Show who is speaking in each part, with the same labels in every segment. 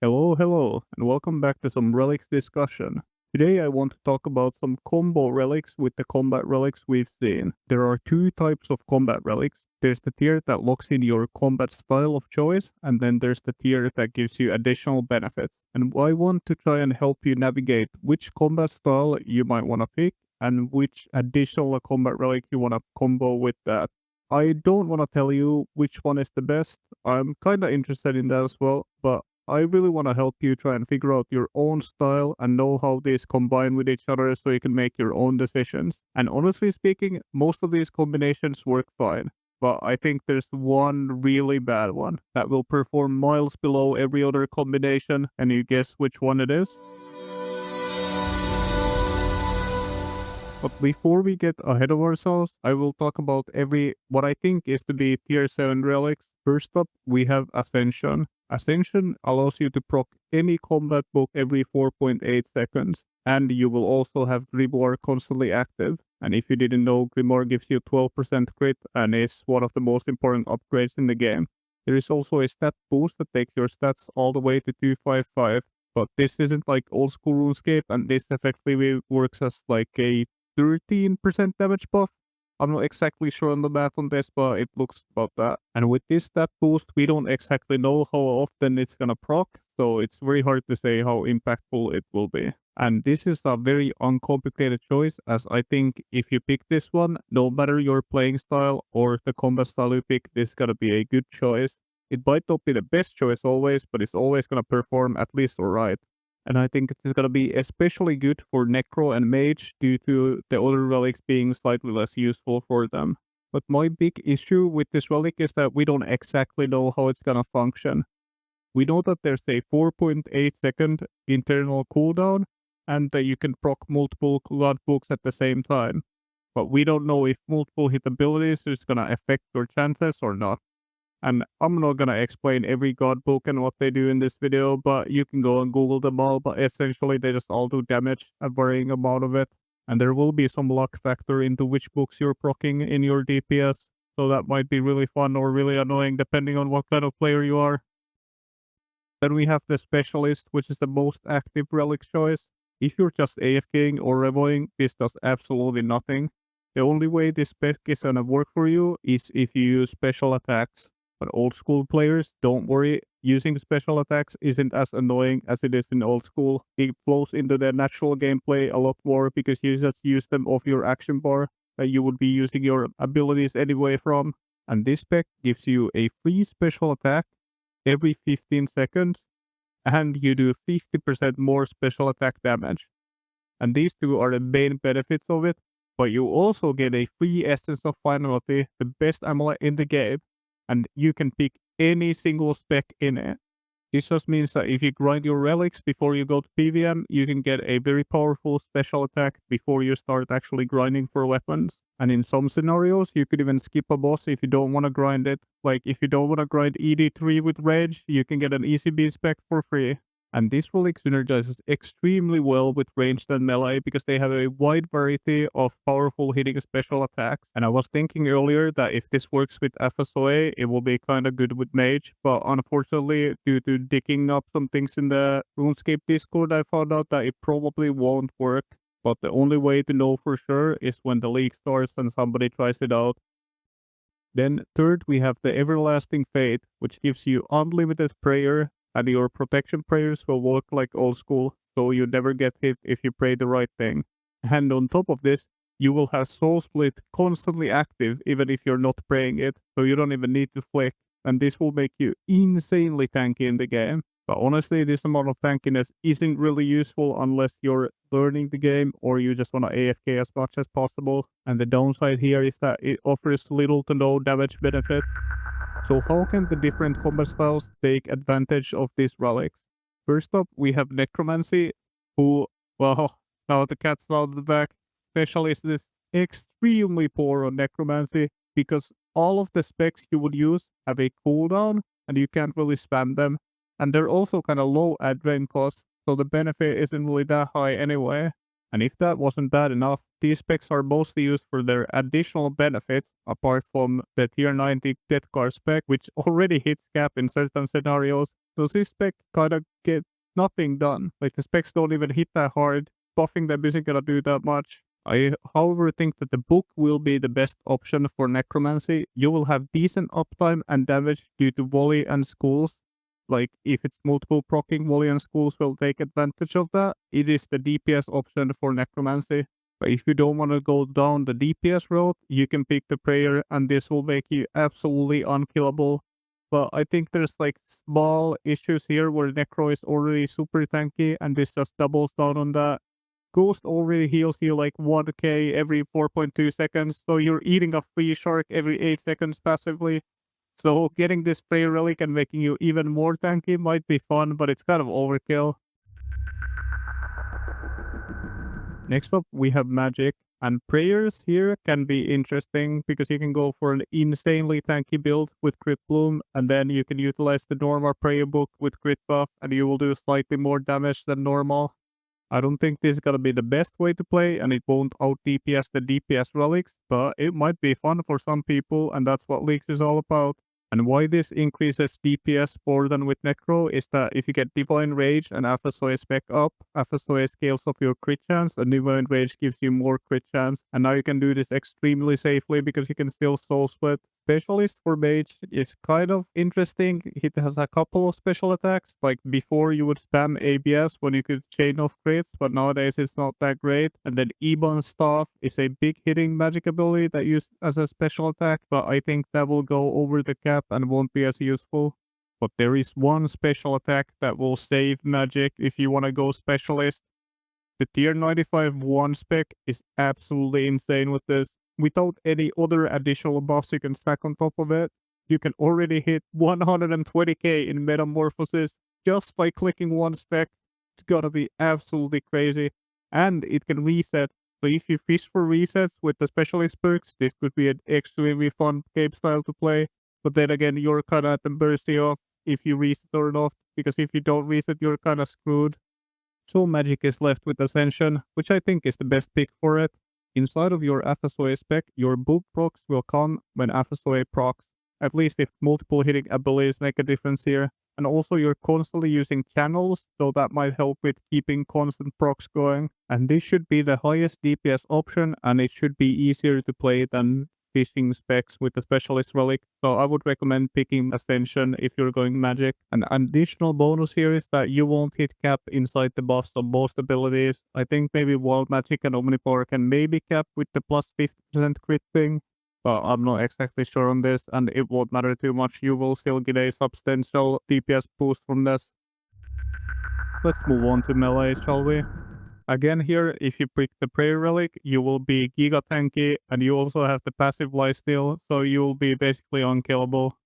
Speaker 1: Hello, and welcome back to some relics discussion. Today I want to talk about some combo relics with the combat relics we've seen. There are two types of combat relics. There's the tier that locks in your combat style of choice, and then there's the tier that gives you additional benefits. And I want to try and help you navigate which combat style you might want to pick, and which additional combat relic you want to combo with that. I don't want to tell you which one is the best. I'm kinda interested in that as well, but I really want to help you try and figure out your own style and know how these combine with each other so you can make your own decisions. And honestly speaking, most of these combinations work fine. But I think there's one really bad one that will perform miles below every other combination, and you guess which one it is? But before we get ahead of ourselves, I will talk about what I think is to be tier 7 relics. First up, we have Ascension. Ascension allows you to proc any combat book every 4.8 seconds, and you will also have Grimoire constantly active. And if you didn't know, Grimoire gives you 12% crit and is one of the most important upgrades in the game. There is also a stat boost that takes your stats all the way to 255, but this isn't like old school RuneScape, and this effectively works as like a 13% damage buff. I'm not exactly sure on the math on this, but it looks about that. And with this stat boost, we don't exactly know how often it's gonna proc, so it's very hard to say how impactful it will be. And this is a very uncomplicated choice, as I think if you pick this one, no matter your playing style or the combat style you pick, this is gonna be a good choice. It might not be the best choice always, but it's always gonna perform at least alright. And I think it's gonna be especially good for Necro and Mage due to the other relics being slightly less useful for them. But my big issue with this relic is that we don't exactly know how it's gonna function. We know that there's a 4.8 second internal cooldown and that you can proc multiple god books at the same time. But we don't know if multiple hit abilities is gonna affect your chances or not. And I'm not gonna explain every god book and what they do in this video, but you can go and Google them all, but essentially they just all do damage, a varying amount of it. And there will be some luck factor into which books you're proccing in your DPS, so that might be really fun or really annoying depending on what kind of player you are. Then we have the specialist, which is the most active relic choice. If you're just AFKing or revoing, this does absolutely nothing. The only way this spec is gonna work for you is if you use special attacks. But old school players, don't worry, using special attacks isn't as annoying as it is in old school. It flows into the natural gameplay a lot more because you just use them off your action bar that you would be using your abilities anyway from. And this spec gives you a free special attack every 15 seconds, and you do 50% more special attack damage. And these two are the main benefits of it, but you also get a free Essence of Finality, the best amulet in the game, and you can pick any single spec in it. This just means that if you grind your relics before you go to PVM, you can get a very powerful special attack before you start actually grinding for weapons. And in some scenarios, you could even skip a boss if you don't want to grind it. Like if you don't want to grind ED3 with Rage, you can get an ECB spec for free. And this relic synergizes extremely well with ranged and melee because they have a wide variety of powerful hitting special attacks. And I was thinking earlier that if this works with FSOA, it will be kinda good with Mage, but unfortunately, due to digging up some things in the RuneScape Discord, I found out that it probably won't work. But the only way to know for sure is when the league starts and somebody tries it out. Then third, we have the Everlasting Fate, which gives you unlimited prayer, and your protection prayers will work like old school, so you never get hit if you pray the right thing. And on top of this, you will have Soul Split constantly active even if you're not praying it, so you don't even need to flick, and this will make you insanely tanky in the game. But honestly, this amount of tankiness isn't really useful unless you're learning the game or you just want to AFK as much as possible. And the downside here is that it offers little to no damage benefit. So how can the different combat styles take advantage of these relics? First up, we have Necromancy, who, well, now the cat's out of the bag. Specialist is extremely poor on Necromancy because all of the specs you would use have a cooldown and you can't really spam them. And they're also kind of low advent costs, so the benefit isn't really that high anyway. And if that wasn't bad enough, these specs are mostly used for their additional benefits, apart from the tier 90 death card spec, which already hits cap in certain scenarios. So this spec kinda get nothing done. Like the specs don't even hit that hard, buffing them isn't gonna do that much. I, however, think that the book will be the best option for necromancy. You will have decent uptime and damage due to volley and schools. Like, if it's multiple proccing, volley and schools will take advantage of that. It is the DPS option for necromancy. But if you don't want to go down the DPS route, you can pick the prayer, and this will make you absolutely unkillable. But I think there's like small issues here where Necro is already super tanky, and this just doubles down on that. Ghost already heals you like 1k every 4.2 seconds, so you're eating a free shark every 8 seconds passively. So getting this prayer relic and making you even more tanky might be fun, but it's kind of overkill. Next up, we have magic. And prayers here can be interesting because you can go for an insanely tanky build with crit bloom, and then you can utilize the normal prayer book with crit buff, and you will do slightly more damage than normal. I don't think this is gonna be the best way to play, and it won't out DPS the DPS relics, but it might be fun for some people, and that's what Leaks is all about. And why this increases DPS more than with Necro is that if you get Divine Rage and FSOA spec up, FSOA scales off your crit chance, and Divine Rage gives you more crit chance. And now you can do this extremely safely because you can still soul split. Specialist for Mage is kind of interesting. It has a couple of special attacks. Like before you would spam ABS when you could chain off crits, but nowadays it's not that great. And then Ebon Staff is a big hitting magic ability that used as a special attack, but I think that will go over the cap and won't be as useful. But there is one special attack that will save magic if you want to go specialist. The tier 95 1 spec is absolutely insane with this. Without any other additional buffs you can stack on top of it, you can already hit 120k in Metamorphosis just by clicking one spec. It's gonna be absolutely crazy. And it can reset. So if you fish for resets with the specialist perks, this could be an extremely fun game style to play. But then again, you're kinda at the mercy of if you reset or not, because if you don't reset, you're kinda screwed. So magic is left with Ascension, which I think is the best pick for it. Inside of your FSOA spec, your book procs will come when FSOA procs, at least if multiple hitting abilities make a difference here. And also you're constantly using channels, so that might help with keeping constant procs going. And this should be the highest DPS option, and it should be easier to play than fishing specs with the specialist relic. So I would recommend picking Ascension if you're going magic. An additional bonus here is that you won't hit cap inside the buffs of most abilities. I think maybe Wild Magic and Omnipower can maybe cap with the plus 50% crit thing, but I'm not exactly sure on this, and it won't matter too much. You will still get a substantial DPS boost from this. Let's move on to melee, shall we? Again here, if you pick the prayer relic, you will be giga tanky, and you also have the passive lifesteal, so you will be basically unkillable.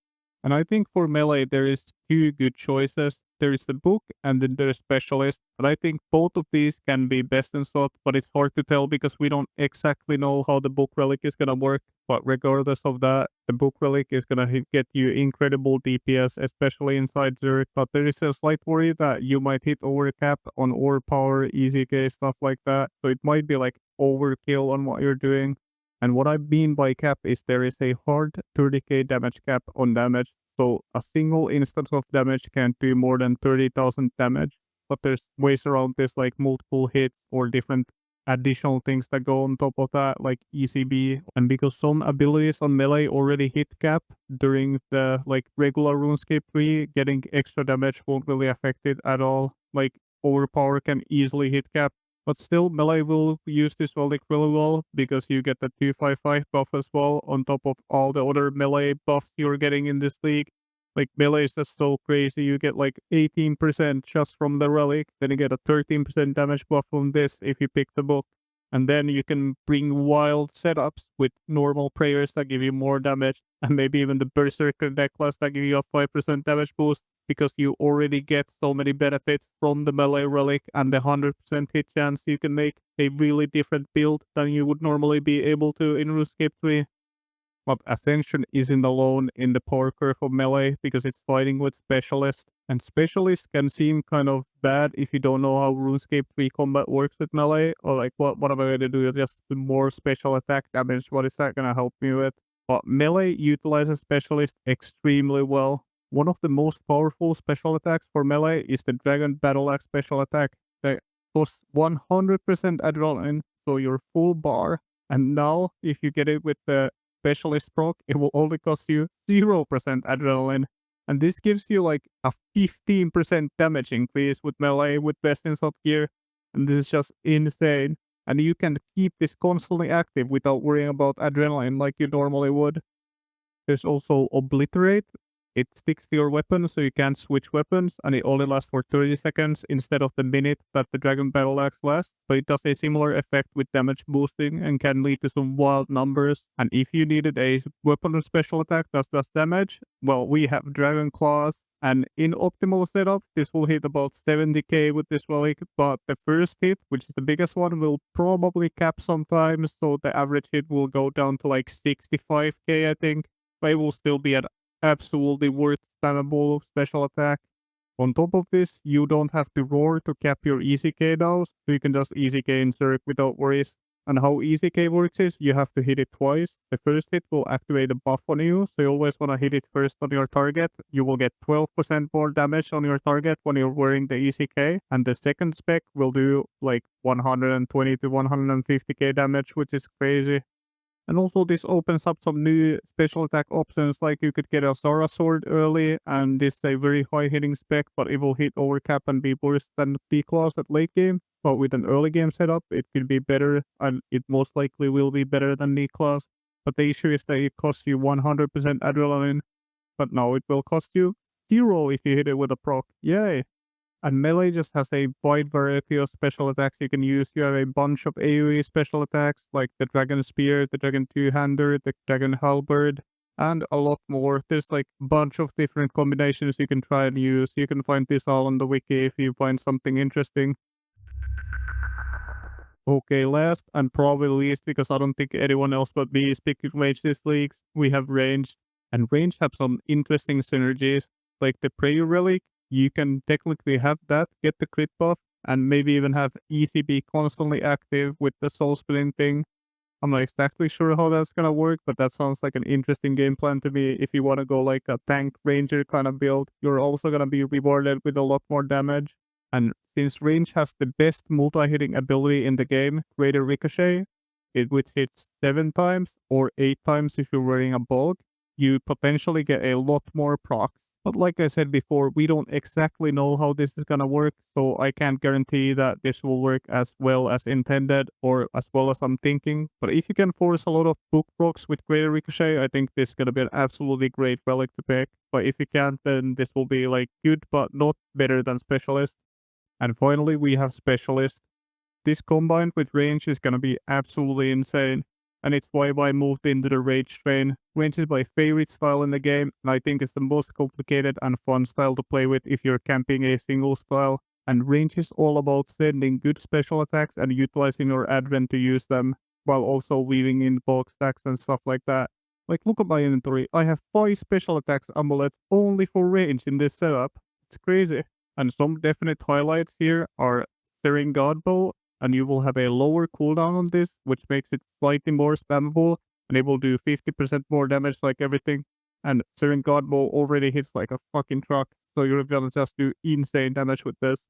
Speaker 1: And I think for melee there is two good choices. There is the book and then there's specialist. And I think both of these can be best in slot, but it's hard to tell because we don't exactly know how the book relic is gonna work. But regardless of that, the book relic is gonna get you incredible DPS, especially inside Zerg. But there is a slight worry that you might hit overcap on ore power, easy K, stuff like that. So it might be like overkill on what you're doing. And what I mean by cap is there is a hard 30k damage cap on damage. So a single instance of damage can't do more than 30,000 damage. But there's ways around this, like multiple hits or different additional things that go on top of that, like ECB. And because some abilities on melee already hit cap during the like regular RuneScape 3, getting extra damage won't really affect it at all. Like overpower can easily hit cap. But still, melee will use this relic really well because you get the 255 buff as well on top of all the other melee buffs you're getting in this league. Like melee is just so crazy. You get like 18% just from the relic. Then you get a 13% damage buff from this if you pick the book. And then you can bring wild setups with normal prayers that give you more damage. And maybe even the Berserker necklace that give you a 5% damage boost, because you already get so many benefits from the melee relic and the 100% hit chance. You can make a really different build than you would normally be able to in RuneScape 3. But Ascension isn't alone in the power curve of melee because it's fighting with specialists. And specialist can seem kind of bad if you don't know how RuneScape 3 combat works with melee, or like what am I going to do? Just more special attack damage. What is that going to help me with? But melee utilizes specialist extremely well. One of the most powerful special attacks for melee is the Dragon Battle Axe special attack that costs 100% adrenaline, so your full bar. And now, if you get it with the specialist proc, it will only cost you 0% adrenaline. And this gives you like a 15% damage increase with melee with best in slot gear. And this is just insane. And you can keep this constantly active without worrying about adrenaline like you normally would. There's also Obliterate. It sticks to your weapon so you can't switch weapons, and it only lasts for 30 seconds instead of the minute that the Dragon Battle Axe lasts, but it does a similar effect with damage boosting and can lead to some wild numbers. And if you needed a weapon or special attack that does damage, well, we have Dragon Claws, and in optimal setup, this will hit about 70k with this relic, but the first hit, which is the biggest one, will probably cap sometimes, so the average hit will go down to like 65k, I think, but it will still be an absolutely worth spammable special attack. On top of this, you don't have to roar to cap your ECK now, so you can just ECK in Zerg without worries. And how ECK works is you have to hit it twice. The first hit will activate a buff on you, so you always want to hit it first on your target. You will get 12% more damage on your target when you're wearing the ECK. And the second spec will do like 120 to 150k damage, which is crazy. And also this opens up some new special attack options, like you could get a Zara sword early, and this is a very high hitting spec, but it will hit overcap and be worse than D-Claws at late game. But with an early game setup, it could be better, and it most likely will be better than D-Claws. But the issue is that it costs you 100% adrenaline, but now it will cost you 0 if you hit it with a proc. Yay! And melee just has a wide variety of special attacks you can use. You have a bunch of AoE special attacks like the Dragon Spear, the Dragon Two-Hander, the Dragon Halberd, and a lot more. There's like a bunch of different combinations you can try and use. You can find this all on the wiki if you find something interesting. Okay, last and probably least, because I don't think anyone else but me is picking range this league, we have range. And range have some interesting synergies, like the Prayer Relic. You can technically have that, get the crit buff, and maybe even have ECB constantly active with the soul spinning thing. I'm not exactly sure how that's gonna work, but that sounds like an interesting game plan to me. If you want to go like a tank ranger kind of build, you're also gonna be rewarded with a lot more damage. And since range has the best multi-hitting ability in the game, Greater Ricochet, which hits 7 times or 8 times if you're wearing a bulk, you potentially get a lot more procs. But like I said before, we don't exactly know how this is gonna work, so I can't guarantee that this will work as well as intended or as well as I'm thinking. But if you can force a lot of book procs with Greater Ricochet, I think this is gonna be an absolutely great relic to pick. But if you can't, then this will be like good but not better than Specialist. And finally, we have Specialist. This combined with range is gonna be absolutely insane. And it's why I moved into the Rage train. Range is my favorite style in the game, and I think it's the most complicated and fun style to play with if you're camping a single style. And range is all about sending good special attacks and utilizing your adren to use them, while also weaving in bulk stacks and stuff like that. Like, look at my inventory. I have 5 special attacks amulets only for range in this setup. It's crazy. And some definite highlights here are Stirring Godbow, and you will have a lower cooldown on this, which makes it slightly more spammable, and it will do 50% more damage like everything. And Stirring Godbow already hits like a fucking truck, so you're gonna just do insane damage with this.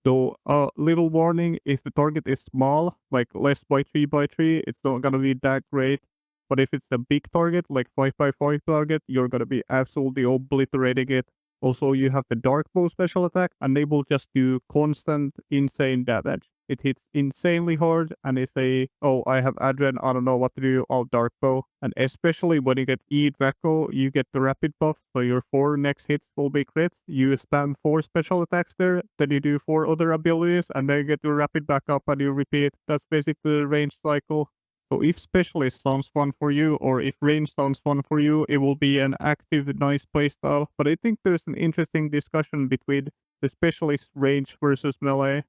Speaker 1: Though, little warning, if the target is small, like less by 3x3, it's not gonna be that great. But if it's a big target, like 5x5 target, you're gonna be absolutely obliterating it. Also, you have the Dark Bow special attack, and they will just do constant, insane damage. It hits insanely hard, and it's a, oh, I have Adren, I don't know what to do, I'll Dark Bow. And especially when you get E Draco, you get the rapid buff, so your 4 next hits will be crits. You spam 4 special attacks there, then you do 4 other abilities, and then you get your rapid back up and you repeat. That's basically the range cycle. So if Specialist sounds fun for you, or if Range sounds fun for you, it will be an active, nice playstyle. But I think there's an interesting discussion between the Specialist Range versus Melee.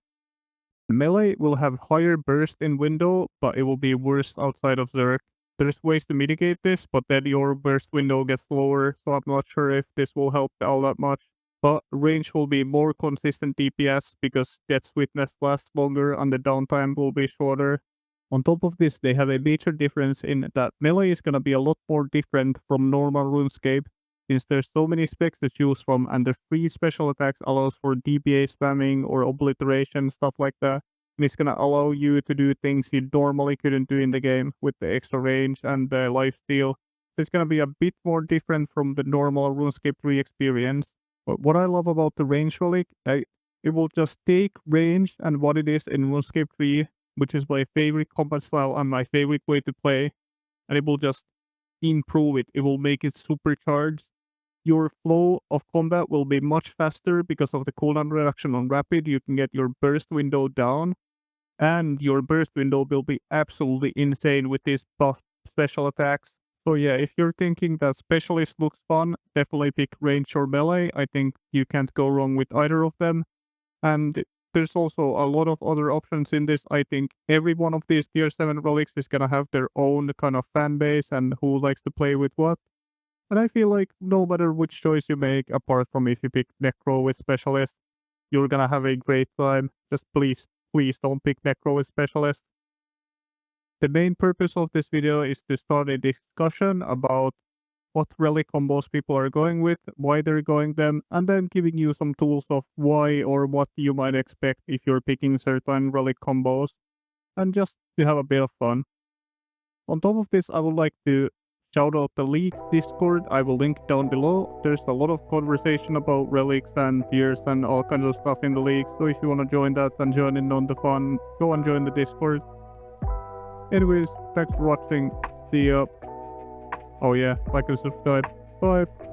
Speaker 1: Melee will have higher burst in window, but it will be worse outside of Zerg. There's ways to mitigate this, but then your burst window gets lower, so I'm not sure if this will help all that much. but range will be more consistent DPS because Death's Witness lasts longer and the downtime will be shorter. On top of this, they have a major difference in that melee is gonna be a lot more different from normal RuneScape, since there's so many specs to choose from, and the free special attacks allows for DPA spamming or obliteration, stuff like that. And it's gonna allow you to do things you normally couldn't do in the game with the extra range and the lifesteal. It's gonna be a bit more different from the normal RuneScape 3 experience. But what I love about the range relic, it will just take range and what it is in RuneScape 3, which is my favorite combat style and my favorite way to play, and it will just improve it. It will make it supercharged. Your flow of combat will be much faster because of the cooldown reduction on rapid. You can get your burst window down, and your burst window will be absolutely insane with these buff special attacks. So yeah, if you're thinking that specialist looks fun, definitely pick range or melee. I think you can't go wrong with either of them. And there's also a lot of other options in this. I think every one of these tier 7 relics is gonna have their own kind of fan base and who likes to play with what. And I feel like no matter which choice you make, apart from if you pick Necro with specialist, you're gonna have a great time. Just please don't pick Necro with specialist. The main purpose of this video is to start a discussion about what relic combos people are going with, why they're going them, and then giving you some tools of why or what you might expect if you're picking certain relic combos, and just to have a bit of fun. On top of this, I would like to shout out the Leaks Discord. I will link down below. There's a lot of conversation about relics and tiers and all kinds of stuff in the league, so if you want to join that and join in on the fun, go and join the Discord. Anyways, thanks for watching. See ya. Oh yeah, like and subscribe. Bye.